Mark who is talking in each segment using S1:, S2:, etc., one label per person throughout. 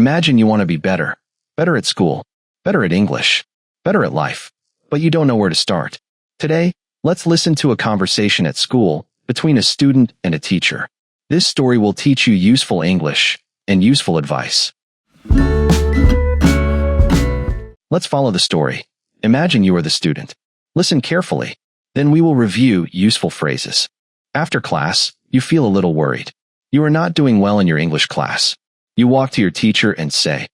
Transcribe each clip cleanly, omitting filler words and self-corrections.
S1: Imagine you want to be better. Better at school. Better at English. Better at life. But you don't know where to start. Today, let's listen to a conversation at school between a student and a teacher. This story will teach you useful English and useful advice. Let's follow the story. Imagine you are the student. Listen carefully. Then we will review useful phrases. After class, you feel a little worried. You are not doing well in your English class. You walk to your teacher and say,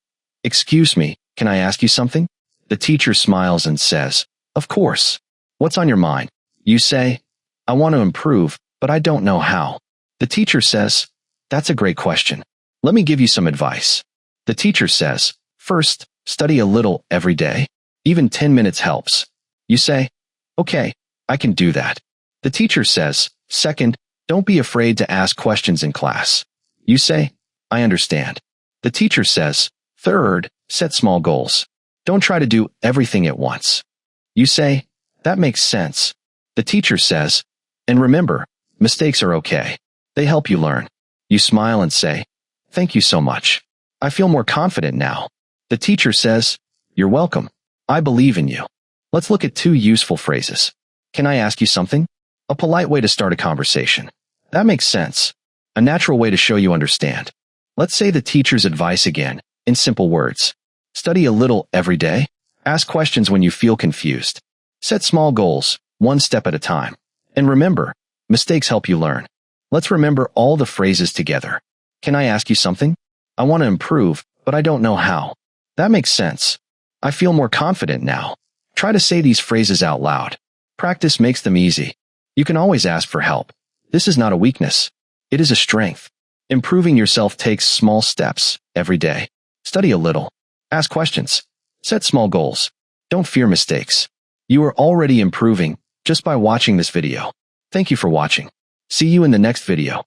S1: "Excuse me, can I ask you something?" The teacher smiles and says, "Of course. What's on your mind?" You say, "I want to improve, but I don't know how." The teacher says, "That's a great question. Let me give you some advice." The teacher says, "First, study a little every day. Even 10 minutes helps." You say, "Okay, I can do that." The teacher says, "Second, don't be afraid to ask questions in class." You say, "I understand." The teacher says, "Third, set small goals. Don't try to do everything at once." You say, "That makes sense." The teacher says, "And remember, mistakes are okay. They help you learn." You smile and say, "Thank you so much. I feel more confident now." The teacher says, "You're welcome. I believe in you." Let's look at 2 useful phrases. Can I ask you something? A polite way to start a conversation. That makes sense. A natural way to show you understand. Let's say the teacher's advice again, in simple words. Study a little every day. Ask questions when you feel confused. Set small goals, one step at a time. And remember, mistakes help you learn. Let's remember all the phrases together. Can I ask you something? I want to improve, but I don't know how. That makes sense. I feel more confident now. Try to say these phrases out loud. Practice makes them easy. You can always ask for help. This is not a weakness. It is a strength. Improving yourself takes small steps every day. Study a little. Ask questions. Set small goals. Don't fear mistakes. You are already improving just by watching this video. Thank you for watching. See you in the next video.